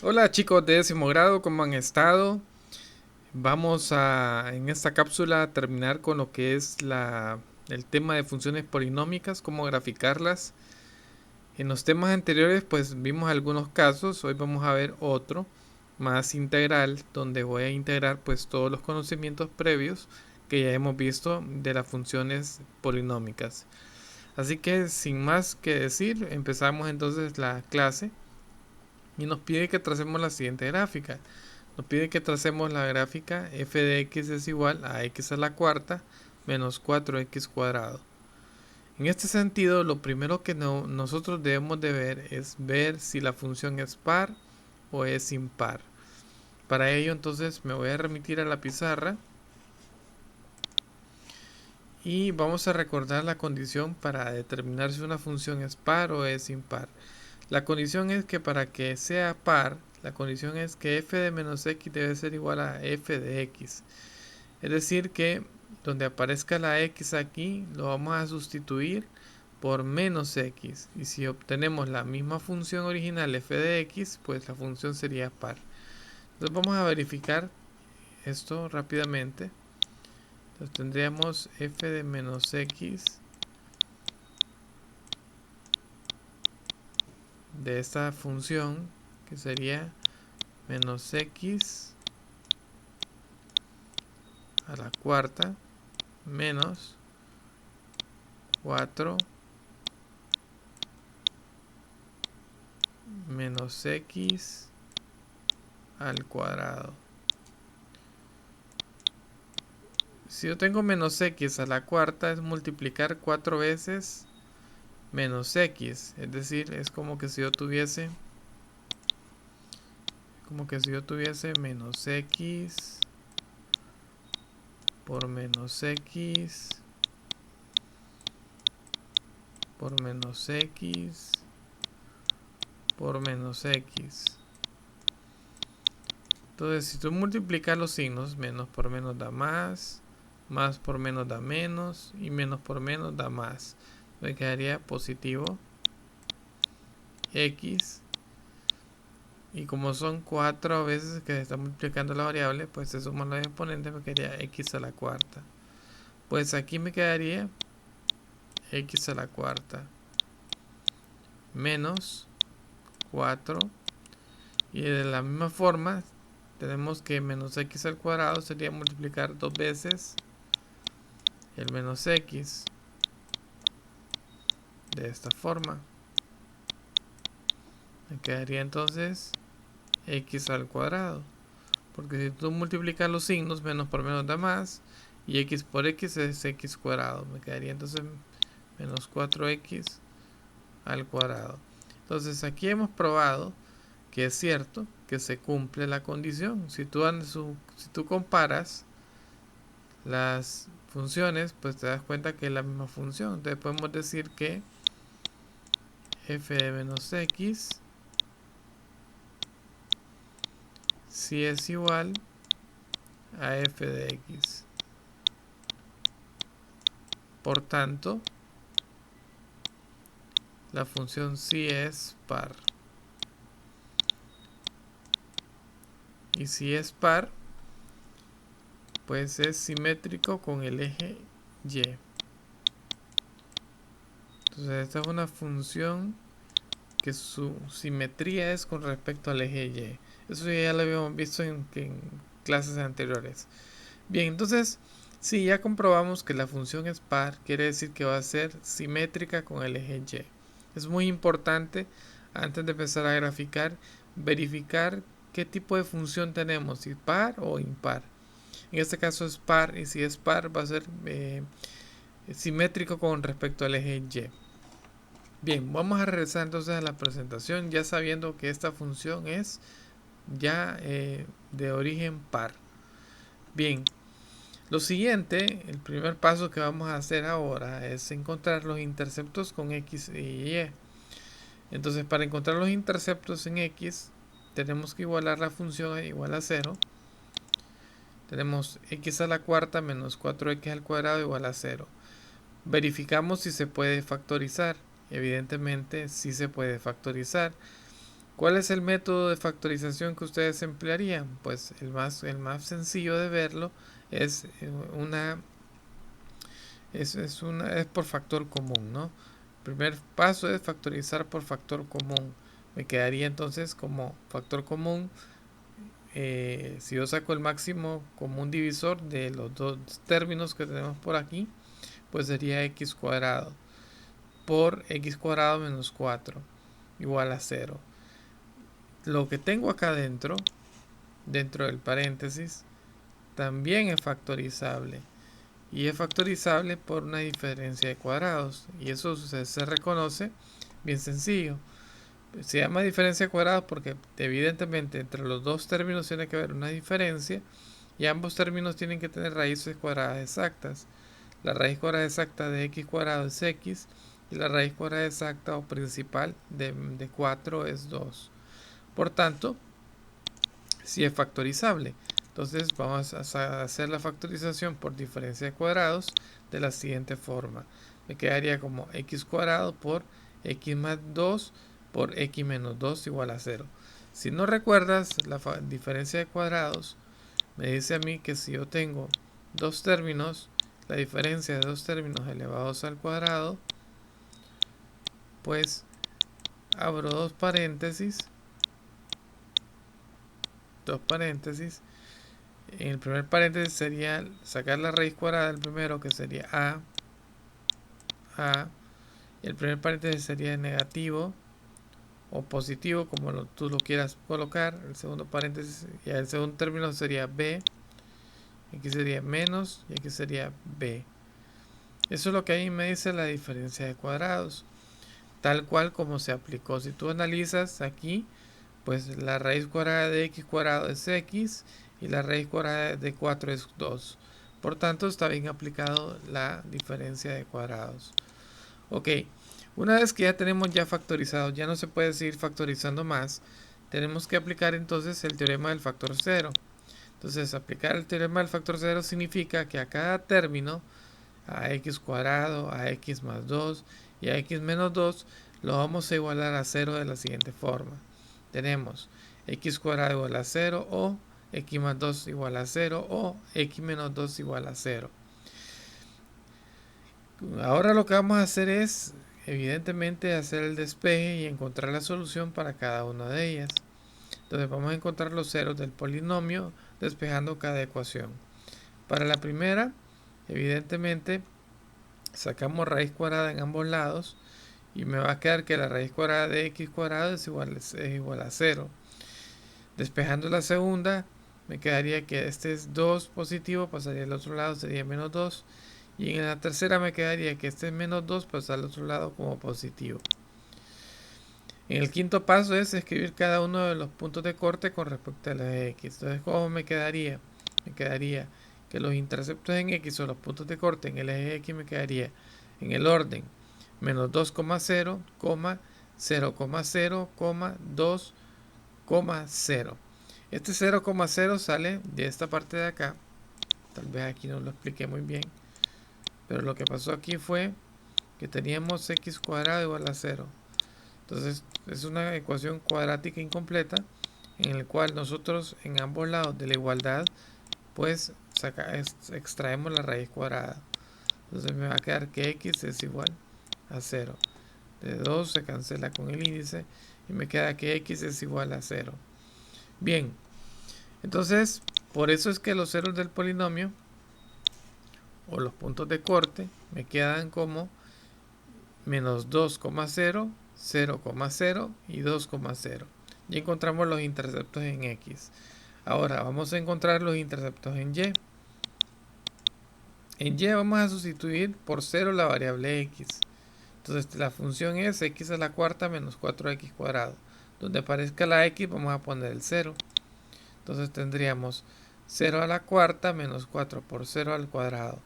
Hola chicos de décimo grado, ¿cómo han estado? Vamos a en esta cápsula terminar con lo que es el tema de funciones polinómicas, cómo graficarlas. En los temas anteriores pues vimos algunos casos, hoy vamos a ver otro más integral donde voy a integrar pues todos los conocimientos previos que ya hemos visto de las funciones polinómicas. Así que sin más que decir, empezamos entonces la clase y nos pide que tracemos la siguiente gráfica. Nos pide que tracemos la gráfica f de x es igual a x a la cuarta menos 4x cuadrado. En este sentido, lo primero que nosotros debemos de ver es ver si la función es par o es impar. Para ello, entonces, me voy a remitir a la pizarra y vamos a recordar la condición para determinar si una función es par o es impar. La condición es que para que sea par, la condición es que f de menos x debe ser igual a f de x. Es decir que donde aparezca la x aquí lo vamos a sustituir por menos x. Y si obtenemos la misma función original f de x, pues la función sería par. Entonces vamos a verificar esto rápidamente. Entonces tendríamos f de menos x de esta función que sería menos x a la cuarta menos 4 menos x al cuadrado. Si yo tengo menos x a la cuarta es multiplicar 4 veces menos x. Es decir, es como que si yo tuviese menos x por menos x por menos x por menos x. Entonces, si tú multiplicas los signos, menos por menos da más por menos da menos y menos por menos da más. Me quedaría positivo x. Y como son 4 veces que se está multiplicando la variable, pues se suman los exponentes, me quedaría x a la cuarta. Pues aquí me quedaría x a la cuarta menos 4. Y de la misma forma, tenemos que menos x al cuadrado sería multiplicar 2 veces el menos x. De esta forma. Me quedaría entonces x al cuadrado. Porque si tú multiplicas los signos, menos por menos da más. Y x por x es x cuadrado. Me quedaría entonces menos 4x al cuadrado. Entonces aquí hemos probado que es cierto que se cumple la condición. Si tú comparas las funciones, pues te das cuenta que es la misma función. Entonces podemos decir que f de menos x si es igual a f de x. Por tanto, la función sí es par. Y si es par, pues es simétrico con el eje y. Entonces esta es una función que su simetría es con respecto al eje y. Eso ya lo habíamos visto en clases anteriores. Bien, entonces, si ya comprobamos que la función es par, quiere decir que va a ser simétrica con el eje y. Es muy importante, antes de empezar a graficar, verificar qué tipo de función tenemos, si par o impar. En este caso es par, y si es par va a ser simétrico con respecto al eje y. Bien, vamos a regresar entonces a la presentación, ya sabiendo que esta función es ya de origen par. Bien, lo siguiente, el primer paso que vamos a hacer ahora es encontrar los interceptos con x y y. Entonces, para encontrar los interceptos en x, tenemos que igualar la función a igual a 0. Tenemos x a la cuarta menos 4x al cuadrado igual a 0. Verificamos si se puede factorizar. Evidentemente, sí se puede factorizar. ¿Cuál es el método de factorización que ustedes emplearían? Pues el más sencillo de verlo es es por factor común, ¿no? El primer paso es factorizar por factor común. Me quedaría entonces como factor común, si yo saco el máximo común divisor de los dos términos que tenemos por aquí, pues sería x cuadrado por x cuadrado menos 4 igual a 0. Lo que tengo acá dentro del paréntesis, también es factorizable. Y es factorizable por una diferencia de cuadrados. Y eso se reconoce bien sencillo. Se llama diferencia de cuadrados porque evidentemente entre los dos términos tiene que haber una diferencia. Y ambos términos tienen que tener raíces cuadradas exactas. La raíz cuadrada exacta de x cuadrado es x. Y la raíz cuadrada exacta o principal de 4 es 2. Por tanto, si es factorizable. Entonces vamos a hacer la factorización por diferencia de cuadrados de la siguiente forma. Me quedaría como x cuadrado por x más 2 por x menos 2 igual a 0. Si no recuerdas la diferencia de cuadrados, me dice a mí que si yo tengo dos términos, la diferencia de dos términos elevados al cuadrado, pues abro dos paréntesis, en el primer paréntesis sería sacar la raíz cuadrada del primero, que sería a, y el primer paréntesis sería negativo o positivo, como tú lo quieras colocar. El segundo paréntesis, y el segundo término sería b, aquí sería menos y aquí sería b. Eso es lo que ahí me dice la diferencia de cuadrados, tal cual como se aplicó. Si tú analizas aquí, pues la raíz cuadrada de x cuadrado es x y la raíz cuadrada de 4 es 2. Por tanto, está bien aplicado la diferencia de cuadrados. Ok, una vez que ya tenemos ya factorizado, ya no se puede seguir factorizando más, tenemos que aplicar entonces el teorema del factor cero. Entonces, aplicar el teorema del factor cero significa que a cada término, a x cuadrado, a x más 2 y a x menos 2, lo vamos a igualar a 0 de la siguiente forma. Tenemos x cuadrado igual a 0 o x más 2 igual a 0 o x menos 2 igual a 0. Ahora lo que vamos a hacer es, evidentemente, hacer el despeje y encontrar la solución para cada una de ellas. Entonces vamos a encontrar los ceros del polinomio despejando cada ecuación. Para la primera, evidentemente, sacamos raíz cuadrada en ambos lados y me va a quedar que la raíz cuadrada de x cuadrado es igual a 0. Despejando la segunda, me quedaría que este es 2 positivo, pasaría al otro lado, sería menos 2. Y en la tercera me quedaría que este es menos 2, pasa al otro lado como positivo. En el quinto paso es escribir cada uno de los puntos de corte con respecto a la x. Entonces, ¿cómo me quedaría? Me quedaría que los interceptos en x o los puntos de corte en el eje x me quedaría en el orden menos 2,0, 0,0, 2,0. Este 0,0 sale de esta parte de acá. Tal vez aquí no lo expliqué muy bien. Pero lo que pasó aquí fue que teníamos x cuadrado igual a 0. Entonces es una ecuación cuadrática incompleta en el cual nosotros en ambos lados de la igualdad pues extraemos la raíz cuadrada. Entonces me va a quedar que x es igual a 0. De 2 se cancela con el índice y me queda que x es igual a 0. Bien, entonces por eso es que los ceros del polinomio o los puntos de corte me quedan como menos 2,0, 0,0 y 2,0. Y encontramos los interceptos en x. Ahora vamos a encontrar los interceptos en y. En y vamos a sustituir por 0 la variable x. Entonces la función es x a la cuarta menos 4x cuadrado. Donde aparezca la x vamos a poner el 0. Entonces tendríamos 0 a la cuarta menos 4 por 0 al cuadrado.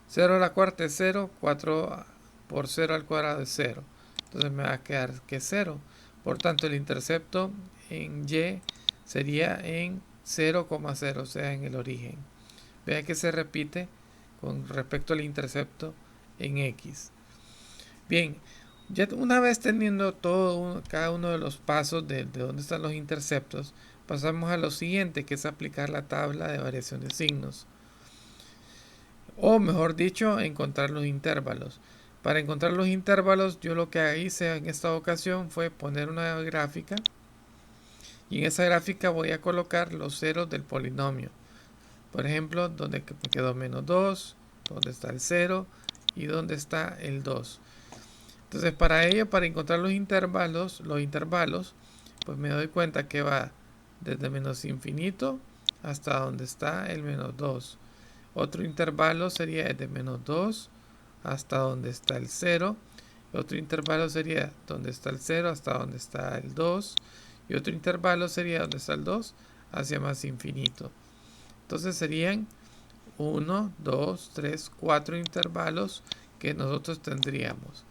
0 a la cuarta es 0, 4 por 0 al cuadrado es 0. Entonces me va a quedar que 0. Por tanto, el intercepto en y sería en 0,0, o sea, en el origen. Vea que se repite con respecto al intercepto en x. Bien, Ya una vez teniendo cada uno de los pasos de dónde están los interceptos, pasamos a lo siguiente, que es aplicar la tabla de variación de signos. O mejor dicho, encontrar los intervalos. Para encontrar los intervalos, yo lo que hice en esta ocasión fue poner una gráfica. Y en esa gráfica voy a colocar los ceros del polinomio. Por ejemplo, donde me quedó menos 2, donde está el 0 y donde está el 2. Entonces para ello, para encontrar los intervalos, pues me doy cuenta que va desde menos infinito hasta donde está el menos 2. Otro intervalo sería desde menos 2 hasta donde está el 0. Otro intervalo sería donde está el 0 hasta donde está el 2. Y otro intervalo sería donde está el 2 hacia más infinito. Entonces serían 1, 2, 3, 4 intervalos que nosotros tendríamos.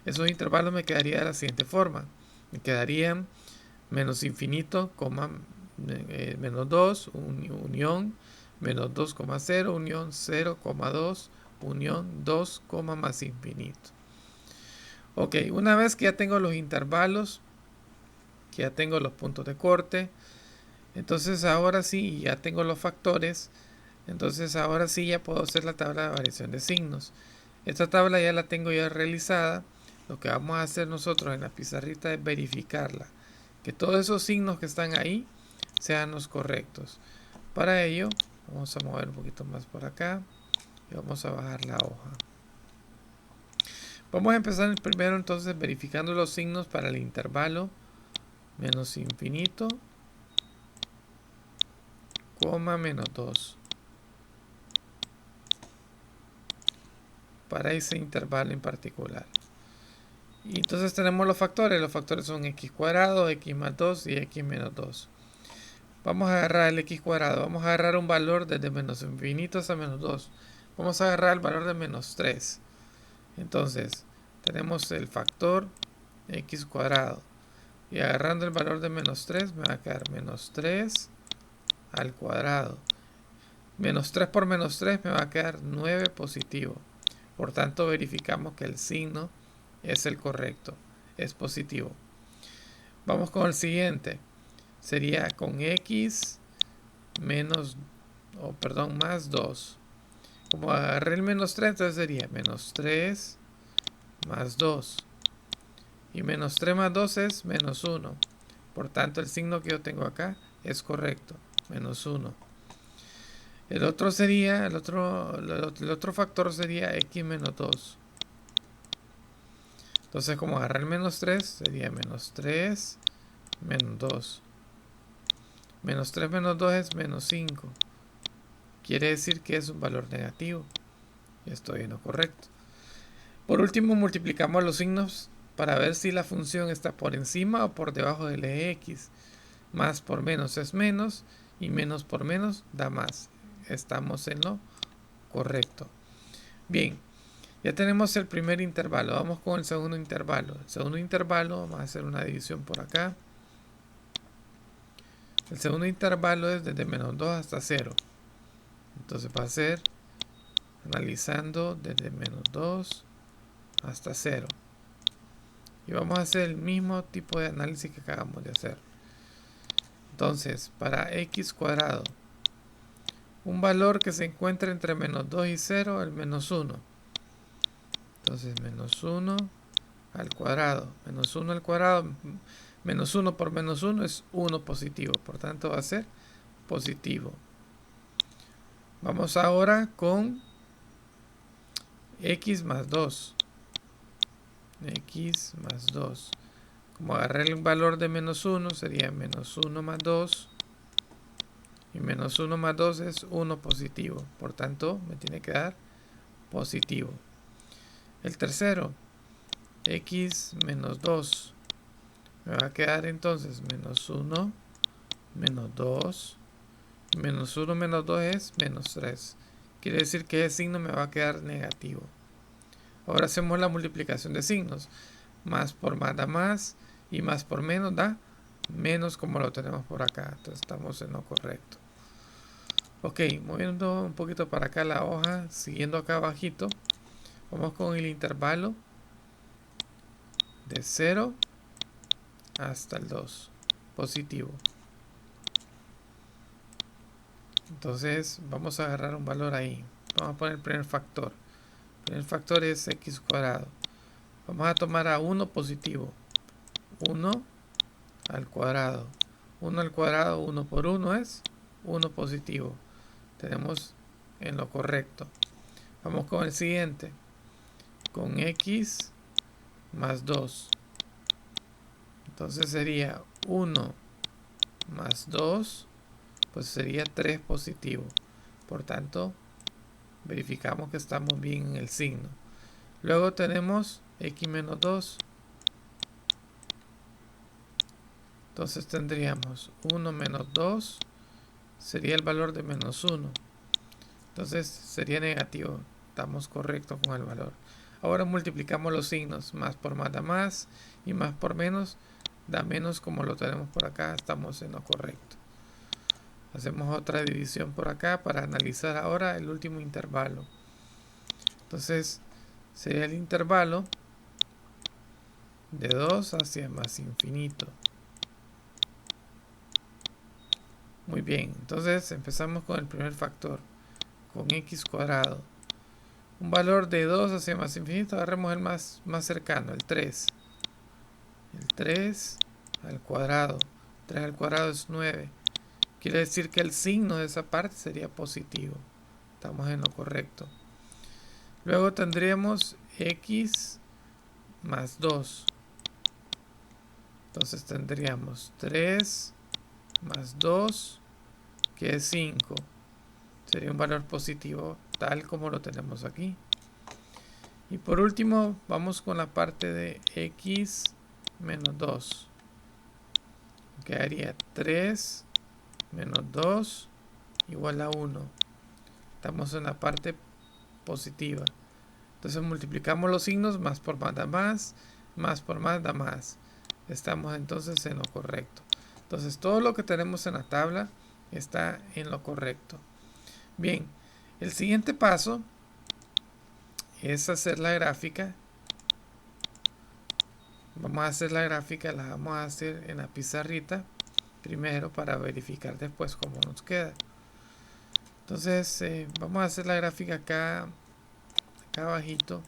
Esos intervalos me quedarían de la siguiente forma. Me quedarían menos infinito, menos 2, unión, menos 2,0, unión 0,2, unión 2, más infinito. Ok, una vez que ya tengo los intervalos, que ya tengo los puntos de corte, entonces ahora sí, ya tengo los factores, entonces ahora sí ya puedo hacer la tabla de variación de signos. Esta tabla ya la tengo ya realizada. Lo que vamos a hacer nosotros en la pizarrita es verificarla, que todos esos signos que están ahí sean los correctos. Para ello vamos a mover un poquito más por acá y vamos a bajar la hoja. Vamos a empezar primero entonces verificando los signos para el intervalo menos infinito, menos 2. Para ese intervalo en particular. Y entonces tenemos los factores. Los factores son x cuadrado, x más 2 y x menos 2. Vamos a agarrar el x cuadrado. Vamos a agarrar un valor desde menos infinito hasta menos 2. Vamos a agarrar el valor de menos 3. Entonces, tenemos el factor x cuadrado. Y agarrando el valor de menos 3, me va a quedar menos 3 al cuadrado. Menos 3 por menos 3 me va a quedar 9 positivo. Por tanto, verificamos que el signo es el correcto, es positivo. Vamos con el siguiente. Sería con x más 2. Como agarré el menos 3, entonces sería menos 3 más 2. Y menos 3 más 2 es menos 1. Por tanto, el signo que yo tengo acá es correcto, menos 1. El otro factor sería x menos 2. Entonces, como agarrar el menos 3, sería menos 3 menos 2. Menos 3 menos 2 es menos 5. Quiere decir que es un valor negativo. Y estoy en lo correcto. Por último, multiplicamos los signos para ver si la función está por encima o por debajo del eje x. Más por menos es menos y menos por menos da más. Estamos en lo correcto. Bien, ya tenemos el primer intervalo. Vamos con el segundo intervalo. El segundo intervalo, vamos a hacer una división por acá. El segundo intervalo es desde menos 2 hasta 0. Entonces va a ser analizando desde menos 2 hasta 0. Y vamos a hacer el mismo tipo de análisis que acabamos de hacer. Entonces, para x cuadrado, un valor que se encuentra entre menos 2 y 0, el menos 1. Entonces, menos 1 al cuadrado. Menos 1 al cuadrado, menos 1 por menos 1 es 1 positivo. Por tanto, va a ser positivo. Vamos ahora con x más 2. X más 2. Como agarré el valor de menos 1, sería menos 1 más 2. Y menos 1 más 2 es 1 positivo. Por tanto, me tiene que dar positivo. El tercero, x menos 2. Me va a quedar entonces menos 1, menos 2. Menos 1 menos 2 es menos 3. Quiere decir que ese signo me va a quedar negativo. Ahora hacemos la multiplicación de signos. Más por más da más. Y más por menos da menos, como lo tenemos por acá. Entonces estamos en lo correcto. Ok, moviendo un poquito para acá la hoja, siguiendo acá abajito. Vamos con el intervalo de 0 hasta el 2, positivo. Entonces vamos a agarrar un valor ahí. Vamos a poner el primer factor. El primer factor es x cuadrado. Vamos a tomar a 1 positivo. 1 al cuadrado. 1 al cuadrado, 1 por 1 es 1 positivo. Tenemos en lo correcto. Vamos con el siguiente. Con x más 2. Entonces sería 1 más 2, pues sería 3 positivo. Por tanto, verificamos que estamos bien en el signo. Luego tenemos x menos 2. Entonces tendríamos 1 menos 2 sería el valor de menos 1. Entonces sería negativo. Estamos correctos con el valor. Ahora multiplicamos los signos. Más por más da más y más por menos da menos, como lo tenemos por acá. Estamos en lo correcto. Hacemos otra división por acá para analizar ahora el último intervalo. Entonces sería el intervalo de 2 hacia más infinito. Muy bien, entonces empezamos con el primer factor, con x cuadrado. Un valor de 2 hacia más infinito, agarremos el más cercano, el 3. El 3 al cuadrado. 3 al cuadrado es 9. Quiere decir que el signo de esa parte sería positivo. Estamos en lo correcto. Luego tendríamos x más 2. Entonces tendríamos 3 más 2, que es 5. Sería un valor positivo, tal como lo tenemos aquí. Y por último, vamos con la parte de x menos 2. Quedaría 3 menos 2 igual a 1. Estamos en la parte positiva. Entonces multiplicamos los signos, más por más da más por más da más. Estamos entonces en lo correcto. Entonces todo lo que tenemos en la tabla está en lo correcto. Bien, el siguiente paso es hacer la gráfica. Vamos a hacer la gráfica, la vamos a hacer en la pizarrita primero para verificar después cómo nos queda. Entonces vamos a hacer la gráfica acá abajito.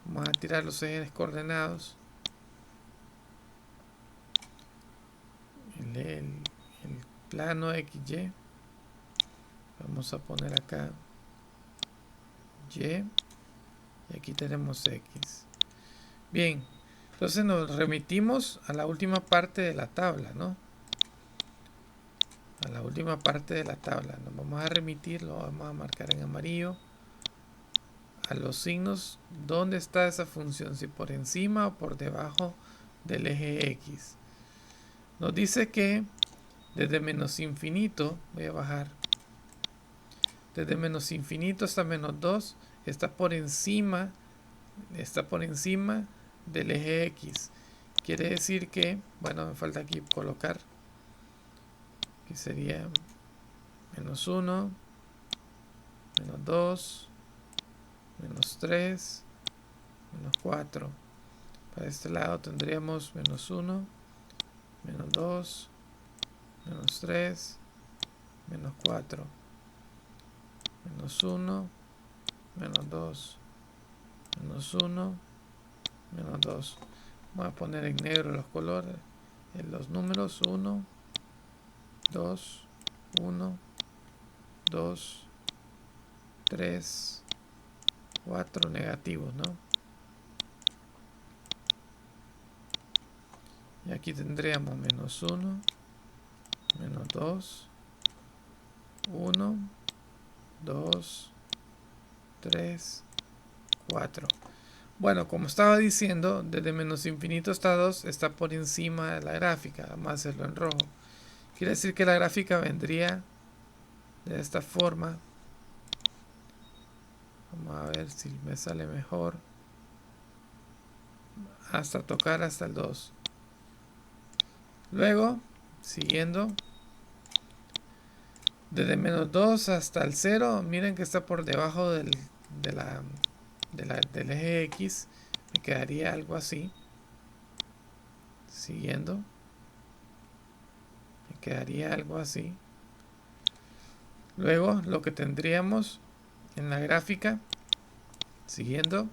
Vamos a tirar los ejes coordenados. El plano XY. Vamos a poner acá Y. Y aquí tenemos X. Bien. Entonces nos remitimos a la última parte de la tabla, ¿no? A la última parte de la tabla. Nos vamos a remitir, lo vamos a marcar en amarillo. A los signos, ¿dónde está esa función? Si por encima o por debajo del eje X. Nos dice que desde menos infinito, voy a bajar, desde menos infinito hasta menos 2 está por encima del eje X. Quiere decir que, bueno, me falta aquí colocar, que sería menos 1, menos 2, menos 3, menos 4. Para este lado tendríamos menos 1, menos 2, menos 3, menos 4, menos 1, menos 2, menos 1, menos 2. Voy a poner en negro los colores, en los números 1, 2, 1, 2, 3, 4 negativos, ¿no? Y aquí tendríamos menos 1, menos 2, 1, 2, 3, 4. Bueno, como estaba diciendo, desde menos infinito hasta 2 está por encima de la gráfica. Vamos a hacerlo en rojo. Quiere decir que la gráfica vendría de esta forma. Vamos a ver si me sale mejor. Hasta tocar hasta el 2. Luego, siguiendo, desde menos 2 hasta el 0, miren que está por debajo del eje X. Me quedaría algo así. Siguiendo, me quedaría algo así. Luego lo que tendríamos en la gráfica, siguiendo,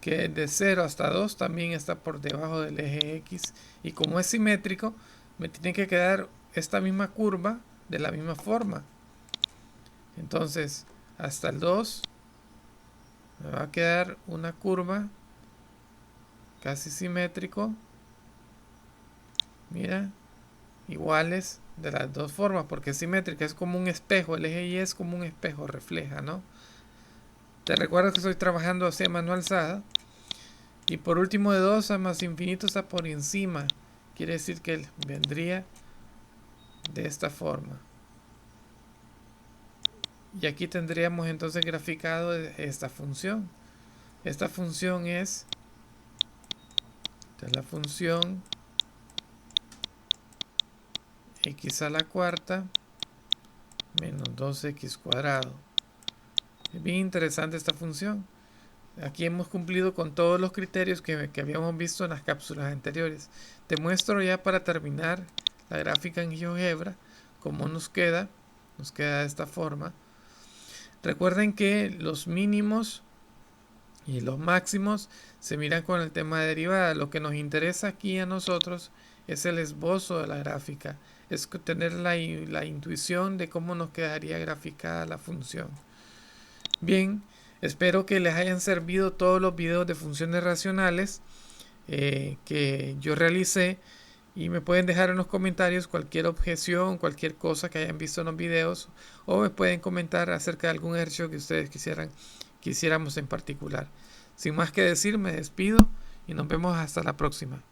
que de 0 hasta 2 también está por debajo del eje X, y como es simétrico me tiene que quedar esta misma curva de la misma forma. Entonces hasta el 2 me va a quedar una curva casi simétrico, mira, iguales de las dos formas, porque es simétrica, es como un espejo, el eje Y es como un espejo, refleja, ¿no? Te recuerdo que estoy trabajando así a mano alzada. Y por último, de 2 a más infinito está por encima, quiere decir que vendría de esta forma. Y aquí tendríamos entonces graficado esta función. Esta función es la función x a la cuarta menos 2x cuadrado. Es bien interesante esta función. Aquí hemos cumplido con todos los criterios que habíamos visto en las cápsulas anteriores. Te muestro ya para terminar la gráfica en GeoGebra cómo nos queda. Nos queda de esta forma. Recuerden que los mínimos y los máximos se miran con el tema de derivada. Lo que nos interesa aquí a nosotros es el esbozo de la gráfica. Es tener la intuición de cómo nos quedaría graficada la función. Bien, espero que les hayan servido todos los videos de funciones racionales que yo realicé, y me pueden dejar en los comentarios cualquier objeción, cualquier cosa que hayan visto en los videos, o me pueden comentar acerca de algún ejercicio que ustedes quisiéramos en particular. Sin más que decir, me despido y nos vemos hasta la próxima.